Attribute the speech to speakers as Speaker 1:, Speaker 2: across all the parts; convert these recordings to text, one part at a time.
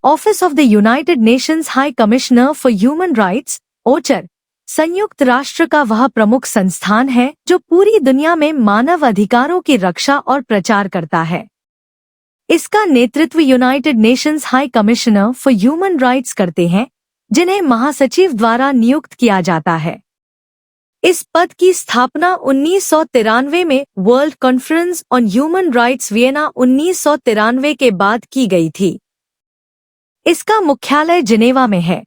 Speaker 1: Office of the United Nations high commissioner for human rights OHCHR संयुक्त राष्ट्र का वह प्रमुख संस्थान है जो पूरी दुनिया में मानव अधिकारों की रक्षा और प्रचार करता है। इसका नेतृत्व United Nations high commissioner for human rights करते हैं, जिन्हें महासचिव द्वारा नियुक्त किया जाता है। इस पद की स्थापना 1993 में world conference on human rights Vienna 1993 के बाद की गई थी। इसका मुख्यालय जिनेवा में है।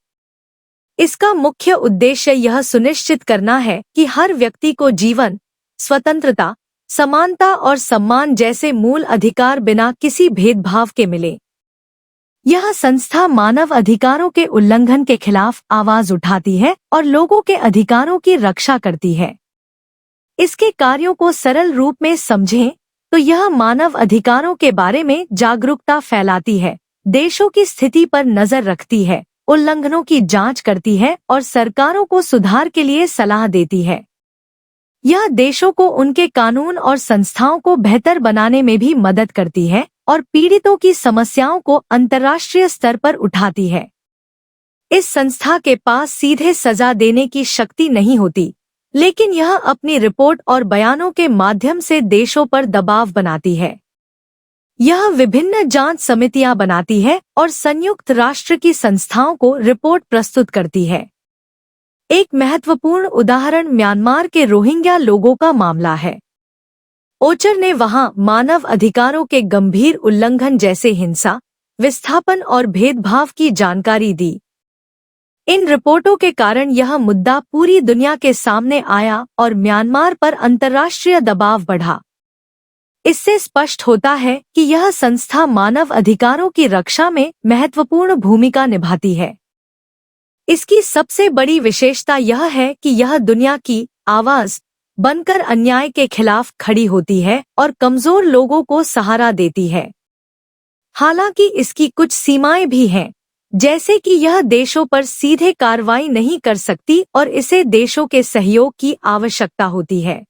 Speaker 1: इसका मुख्य उद्देश्य यह सुनिश्चित करना है कि हर व्यक्ति को जीवन, स्वतंत्रता, समानता और सम्मान जैसे मूल अधिकार बिना किसी भेदभाव के मिले। यह संस्था मानव अधिकारों के उल्लंघन के खिलाफ आवाज उठाती है और लोगों के अधिकारों की रक्षा करती है। इसके कार्यों को सरल रूप में समझें तो यह मानव अधिकारों के बारे में जागरूकता फैलाती है, देशों की स्थिति पर नजर रखती है, उल्लंघनों की जांच करती है और सरकारों को सुधार के लिए सलाह देती है। यह देशों को उनके कानून और संस्थाओं को बेहतर बनाने में भी मदद करती है और पीड़ितों की समस्याओं को अंतर्राष्ट्रीय स्तर पर उठाती है। इस संस्था के पास सीधे सजा देने की शक्ति नहीं होती, लेकिन यह अपनी रिपोर्ट और बयानों के माध्यम से देशों पर दबाव बनाती है। यह विभिन्न जांच समितियां बनाती है और संयुक्त राष्ट्र की संस्थाओं को रिपोर्ट प्रस्तुत करती है। एक महत्वपूर्ण उदाहरण म्यांमार के रोहिंग्या लोगों का मामला है। ओचर ने वहां मानव अधिकारों के गंभीर उल्लंघन जैसे हिंसा, विस्थापन और भेदभाव की जानकारी दी। इन रिपोर्टों के कारण यह मुद्दा पूरी दुनिया के सामने आया और म्यांमार पर अंतर्राष्ट्रीय दबाव बढ़ा। इससे स्पष्ट होता है कि यह संस्था मानव अधिकारों की रक्षा में महत्वपूर्ण भूमिका निभाती है। इसकी सबसे बड़ी विशेषता यह है कि यह दुनिया की आवाज बनकर अन्याय के खिलाफ खड़ी होती है और कमजोर लोगों को सहारा देती है। हालांकि इसकी कुछ सीमाएं भी हैं, जैसे कि यह देशों पर सीधे कार्रवाई नहीं कर सकती और इसे देशों के सहयोग की आवश्यकता होती है।